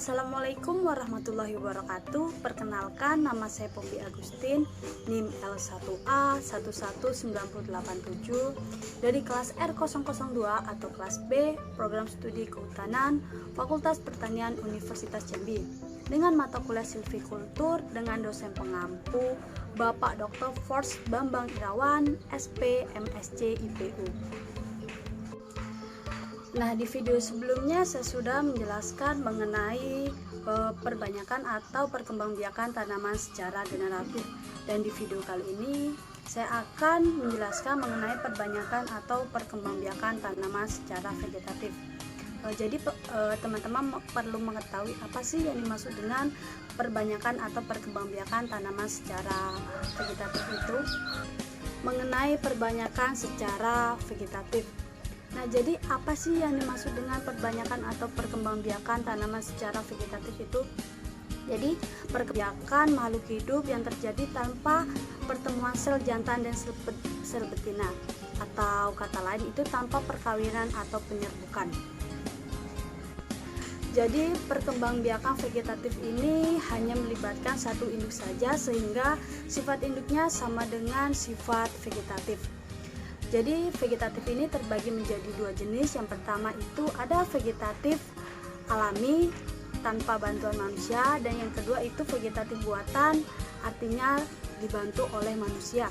Assalamualaikum warahmatullahi wabarakatuh. Perkenalkan, nama saya Poppy Agustin, NIM L1A11987 dari kelas R002 atau kelas B, Program Studi Kehutanan, Fakultas Pertanian Universitas Jambi, dengan mata kuliah silvikultur dengan dosen pengampu Bapak Dr. Force Bambang Irawan, SP, MSc, IPU. Nah, di video sebelumnya saya sudah menjelaskan mengenai perbanyakan atau perkembangbiakan tanaman secara generatif, dan di video kali ini saya akan menjelaskan mengenai perbanyakan atau perkembangbiakan tanaman secara vegetatif. Jadi teman-teman perlu mengetahui apa sih yang dimaksud dengan perbanyakan atau perkembangbiakan tanaman secara vegetatif itu. Mengenai perbanyakan secara vegetatif, nah, jadi apa sih yang dimaksud dengan perbanyakan atau perkembangbiakan tanaman secara vegetatif itu? Jadi, perkembangbiakan makhluk hidup yang terjadi tanpa pertemuan sel jantan dan sel betina, atau kata lain itu tanpa perkawinan atau penyerbukan. Jadi, perkembangbiakan vegetatif ini hanya melibatkan satu induk saja, sehingga sifat induknya sama dengan sifat vegetatif. Jadi vegetatif ini terbagi menjadi dua jenis. Yang pertama itu ada vegetatif alami tanpa bantuan manusia, dan yang kedua itu vegetatif buatan, artinya dibantu oleh manusia.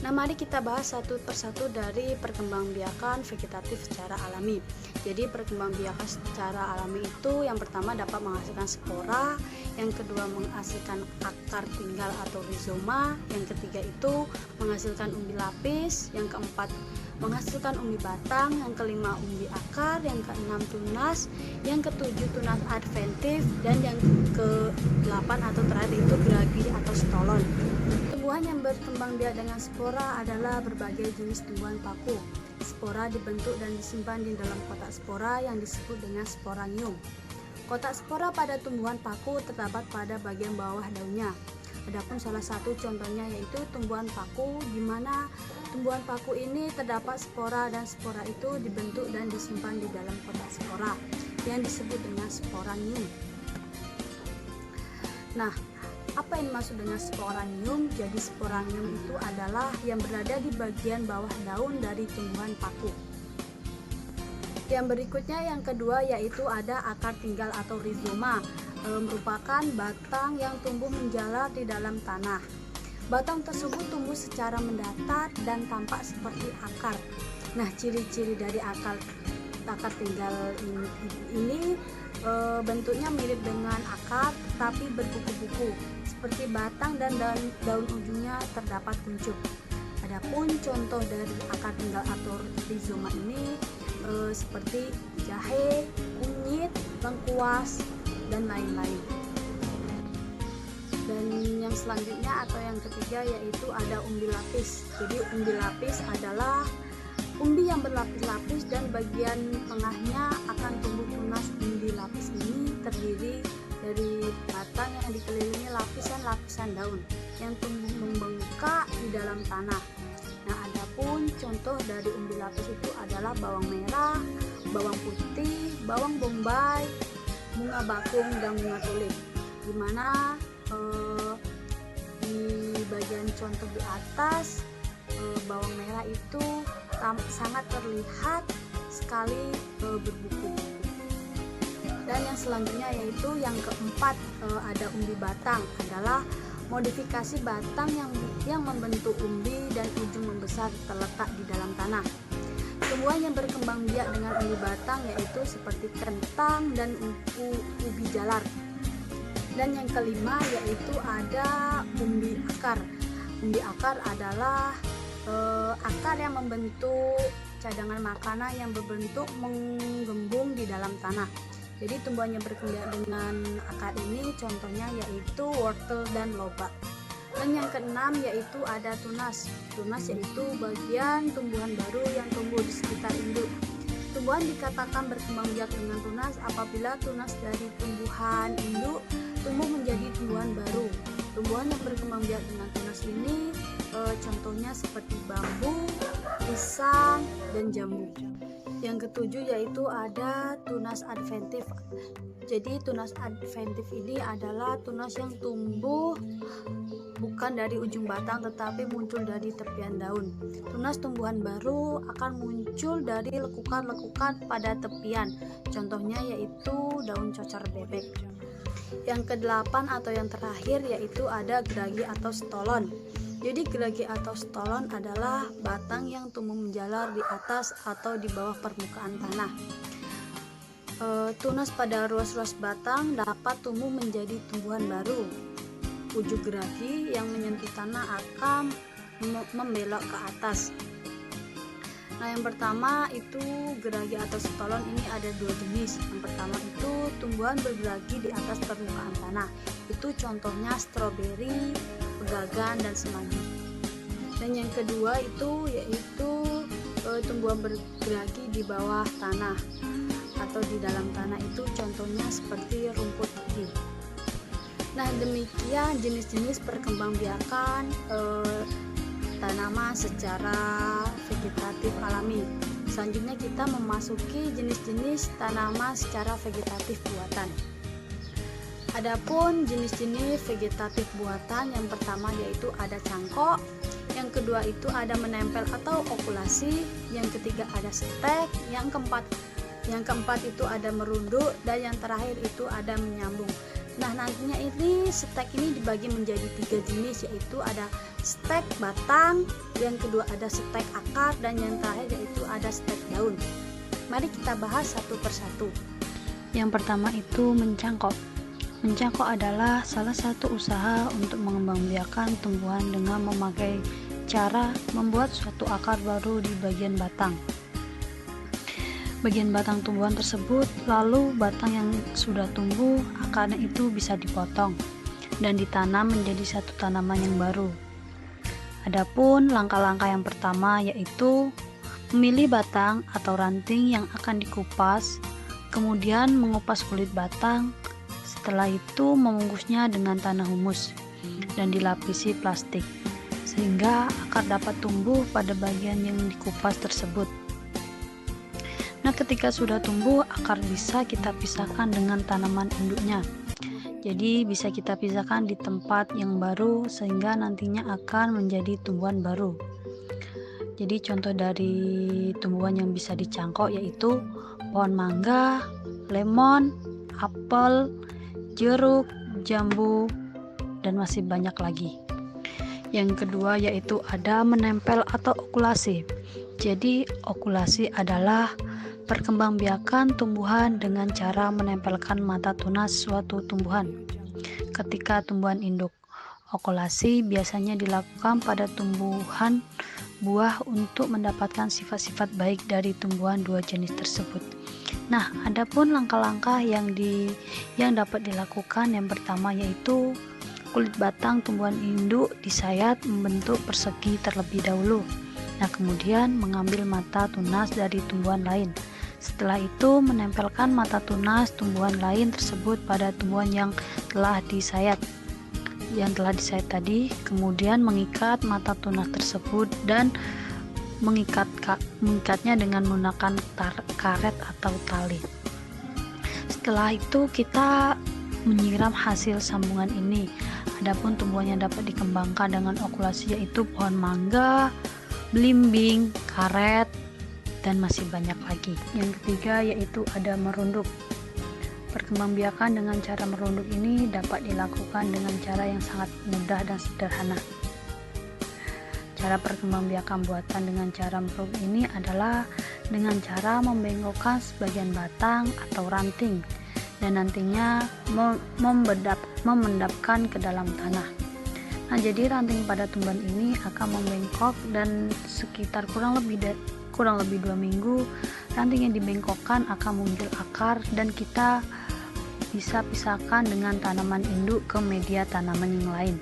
Nah, mari kita bahas satu persatu dari perkembangbiakan vegetatif secara alami. Jadi perkembangbiakan secara alami itu yang pertama dapat menghasilkan spora, yang kedua menghasilkan akar tinggal atau rizoma, yang ketiga itu menghasilkan umbi lapis, yang keempat menghasilkan umbi batang, yang kelima umbi akar, yang keenam tunas, yang ketujuh tunas adventif, dan yang ke-8 atau terakhir itu gragi atau stolon. Tumbuhan yang berkembang biak dengan spora adalah berbagai jenis tumbuhan paku. Spora dibentuk dan disimpan di dalam kotak spora yang disebut dengan sporanium. Kotak spora pada tumbuhan paku terdapat pada bagian bawah daunnya. Adapun salah satu contohnya yaitu tumbuhan paku, di mana tumbuhan paku ini terdapat spora, dan spora itu dibentuk dan disimpan di dalam kotak spora yang disebut dengan sporanium. Nah, apa yang dimaksud dengan sporanium? Jadi sporanium itu adalah yang berada di bagian bawah daun dari tumbuhan paku. Yang berikutnya, yang kedua, yaitu ada akar tinggal atau rizoma, merupakan batang yang tumbuh menjalar di dalam tanah. Batang tersebut tumbuh secara mendatar dan tampak seperti akar. Nah, ciri-ciri dari akar tinggal ini bentuknya mirip dengan akar tetapi berbuku-buku seperti batang, dan daun ujungnya terdapat kuncup. Adapun contoh dari akar tinggal atau rizoma ini seperti jahe, kunyit, lengkuas, dan lain-lain. Dan yang selanjutnya atau yang ketiga yaitu ada umbi lapis. Jadi umbi lapis adalah umbi yang berlapis-lapis, dan bagian tengahnya akan tumbuh tunas. Umbi lapis ini terdiri dari batang yang dikelilingi lapisan-lapisan daun yang tumbuh membengkak di dalam tanah. Nah, adapun contoh dari umbi lapis itu adalah bawang merah, bawang putih, bawang bombay, bunga bakung, dan bunga tulip. Dimana di bagian contoh di atas bawang merah itu sangat terlihat sekali berbuku. Dan yang selanjutnya yaitu yang keempat ada umbi batang, adalah modifikasi batang yang membentuk umbi dan ujung membesar terletak di dalam tanah. Tumbuhan yang berkembang biak dengan umbi batang yaitu seperti kentang dan ubi jalar. Dan yang kelima yaitu ada umbi akar. Umbi akar adalah akar yang membentuk cadangan makanan yang berbentuk menggembung di dalam tanah. Jadi tumbuhan yang berkembang dengan akar ini contohnya yaitu wortel dan lobak. Dan yang keenam yaitu ada tunas. Tunas yaitu bagian tumbuhan baru yang tumbuh di sekitar induk. Tumbuhan dikatakan berkembang biak dengan tunas apabila tunas dari tumbuhan induk tumbuh menjadi tumbuhan baru. Tumbuhan yang berkembang biak dengan tunas ini contohnya seperti bambu, pisang, dan jambu. Yang ketujuh yaitu ada tunas adventif. Jadi tunas adventif ini adalah tunas yang tumbuh bukan dari ujung batang tetapi muncul dari tepian daun. Tunas tumbuhan baru akan muncul dari lekukan-lekukan pada tepian. Contohnya yaitu daun cocer bebek. Yang kedelapan atau yang terakhir yaitu ada geragi atau stolon. Jadi geragi atau stolon adalah batang yang tumbuh menjalar di atas atau di bawah permukaan tanah. Tunas pada ruas-ruas batang dapat tumbuh menjadi tumbuhan baru. Ujung geragi yang menyentuh tanah akan membelok ke atas. Nah, yang pertama itu geragi atau stolon ini ada dua jenis. Yang pertama itu tumbuhan bergeragi di atas permukaan tanah. Itu contohnya stroberi, pegagan, dan semanggi. Dan yang kedua itu yaitu tumbuhan bergeragi di bawah tanah atau di dalam tanah, itu contohnya seperti rumput putih. Nah, demikian jenis-jenis perkembangbiakan tanaman secara vegetatif alami. Selanjutnya kita memasuki jenis-jenis tanaman secara vegetatif buatan. Adapun jenis-jenis vegetatif buatan, yang pertama yaitu ada cangkok, yang kedua itu ada menempel atau okulasi, yang ketiga ada stek, yang keempat itu ada merunduk, dan yang terakhir itu ada menyambung. Nah, nantinya ini stek ini dibagi menjadi 3 jenis, yaitu ada stek batang, yang kedua ada stek akar, dan yang terakhir yaitu ada stek daun. Mari kita bahas satu persatu. Yang pertama itu mencangkok. Mencangkok adalah salah satu usaha untuk mengembangbiakan tumbuhan dengan memakai cara membuat suatu akar baru di bagian batang. Bagian batang tumbuhan tersebut, lalu batang yang sudah tumbuh, akarnya itu bisa dipotong dan ditanam menjadi satu tanaman yang baru. Adapun langkah-langkah yang pertama yaitu memilih batang atau ranting yang akan dikupas, kemudian mengupas kulit batang. Setelah itu membungkusnya dengan tanah humus dan dilapisi plastik sehingga akar dapat tumbuh pada bagian yang dikupas tersebut. Nah, ketika sudah tumbuh, akar bisa kita pisahkan dengan tanaman induknya. Jadi bisa kita pisahkan di tempat yang baru sehingga nantinya akan menjadi tumbuhan baru. Jadi contoh dari tumbuhan yang bisa dicangkok yaitu pohon mangga, lemon, apel, jeruk, jambu, dan masih banyak lagi. Yang kedua yaitu ada menempel atau okulasi. Jadi okulasi adalah perkembangbiakan tumbuhan dengan cara menempelkan mata tunas suatu tumbuhan ketika tumbuhan induk. Okulasi biasanya dilakukan pada tumbuhan buah untuk mendapatkan sifat-sifat baik dari tumbuhan dua jenis tersebut. Nah, adapun langkah-langkah yang dapat dilakukan, yang pertama yaitu kulit batang tumbuhan induk disayat membentuk persegi terlebih dahulu. Nah, kemudian mengambil mata tunas dari tumbuhan lain. Setelah itu menempelkan mata tunas tumbuhan lain tersebut pada tumbuhan yang telah disayat tadi, kemudian mengikat mata tunas tersebut dan mengikatnya dengan menggunakan karet atau tali. Setelah itu kita menyiram hasil sambungan ini. Adapun tumbuhan yang dapat dikembangkan dengan okulasi yaitu pohon mangga, belimbing, karet, dan masih banyak lagi. Yang ketiga yaitu ada merunduk. Perkembangbiakan dengan cara merunduk ini dapat dilakukan dengan cara yang sangat mudah dan sederhana. Cara perkembangbiakan buatan dengan cara merunduk ini adalah dengan cara membengkokkan sebagian batang atau ranting dan nantinya memendapkan ke dalam tanah. Nah, jadi ranting pada tumbuhan ini akan membengkok dan sekitar kurang lebih 2 minggu ranting yang dibengkokkan akan muncul akar dan kita bisa pisahkan dengan tanaman induk ke media tanaman yang lain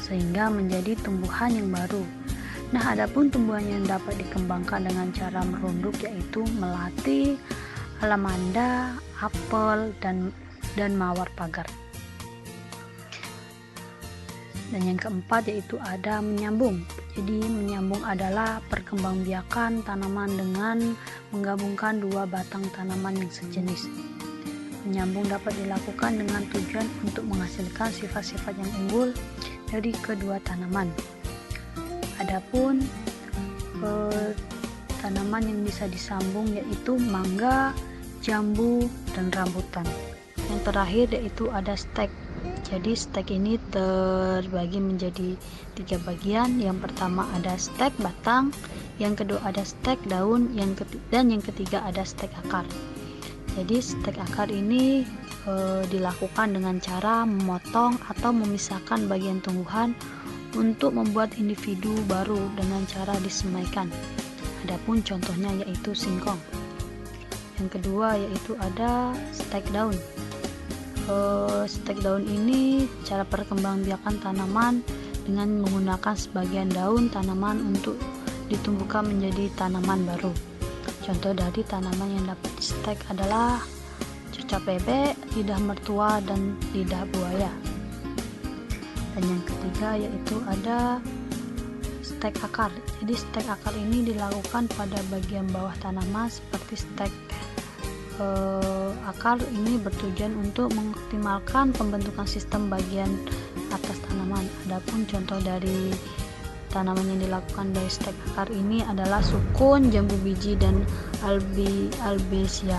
sehingga menjadi tumbuhan yang baru. Nah, adapun tumbuhan yang dapat dikembangkan dengan cara merunduk yaitu melati, alamanda, apel, dan mawar pagar. Dan yang keempat yaitu ada menyambung. Jadi menyambung adalah perkembangbiakan tanaman dengan menggabungkan dua batang tanaman yang sejenis. Menyambung dapat dilakukan dengan tujuan untuk menghasilkan sifat-sifat yang unggul dari kedua tanaman. Adapun tanaman yang bisa disambung yaitu mangga, jambu, dan rambutan. Yang terakhir yaitu ada stek. Jadi stek ini terbagi menjadi 3 bagian. Yang pertama ada stek batang, yang kedua ada stek daun, dan yang ketiga ada stek akar. Jadi stek akar ini dilakukan dengan cara memotong atau memisahkan bagian tumbuhan untuk membuat individu baru dengan cara disemaikan. Adapun contohnya yaitu singkong. Yang kedua yaitu ada stek daun. Stek daun ini cara perkembangbiakan tanaman dengan menggunakan sebagian daun tanaman untuk ditumbuhkan menjadi tanaman baru. Contoh dari tanaman yang dapat di stek adalah cicak bebek, lidah mertua, dan lidah buaya. Dan yang ketiga yaitu ada stek akar. Jadi stek akar ini dilakukan pada bagian bawah tanaman seperti stek akar ini bertujuan untuk mengoptimalkan pembentukan sistem bagian atas tanaman. Adapun contoh dari tanaman yang dilakukan dari stek akar ini adalah sukun, jambu biji, dan albesia.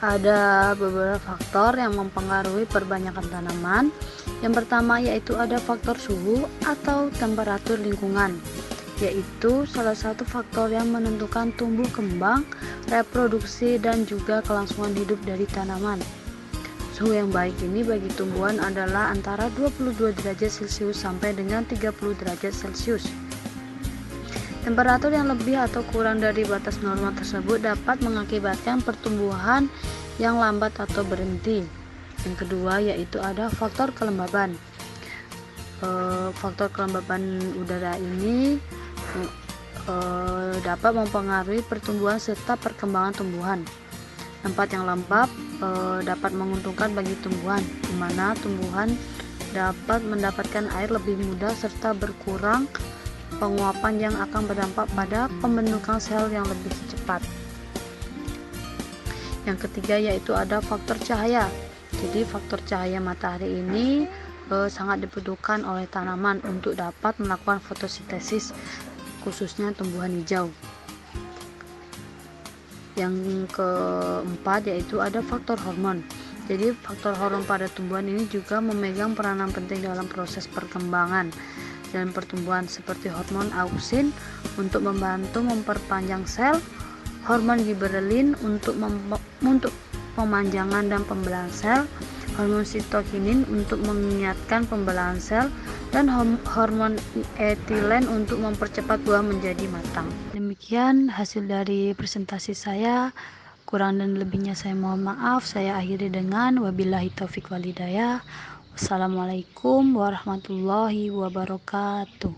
Ada beberapa faktor yang mempengaruhi perbanyakan tanaman. Yang pertama yaitu ada faktor suhu atau temperatur lingkungan, yaitu salah satu faktor yang menentukan tumbuh kembang, reproduksi, dan juga kelangsungan hidup dari tanaman. Suhu yang baik ini bagi tumbuhan adalah antara 22 derajat Celcius sampai dengan 30 derajat Celcius. Temperatur yang lebih atau kurang dari batas norma tersebut dapat mengakibatkan pertumbuhan yang lambat atau berhenti. Yang kedua yaitu ada faktor kelembaban. Faktor kelembaban udara ini dapat mempengaruhi pertumbuhan serta perkembangan tumbuhan. Tempat yang lembab dapat menguntungkan bagi tumbuhan, di mana tumbuhan dapat mendapatkan air lebih mudah serta berkurang penguapan yang akan berdampak pada pembentukan sel yang lebih cepat. Yang ketiga yaitu ada faktor cahaya. Jadi faktor cahaya matahari ini sangat dibutuhkan oleh tanaman untuk dapat melakukan fotosintesis, khususnya tumbuhan hijau. Yang keempat yaitu ada faktor hormon. Jadi faktor hormon pada tumbuhan ini juga memegang peranan penting dalam proses perkembangan dan pertumbuhan, seperti hormon auksin untuk membantu memperpanjang sel, hormon giberelin untuk pemanjangan dan pembelahan sel, hormon sitokinin untuk mengingatkan pembelahan sel, dan hormon etilen untuk mempercepat buah menjadi matang. Demikian hasil dari presentasi saya. Kurang dan lebihnya saya mohon maaf. Saya akhiri dengan wabillahi taufik walhidayah. Wassalamualaikum warahmatullahi wabarakatuh.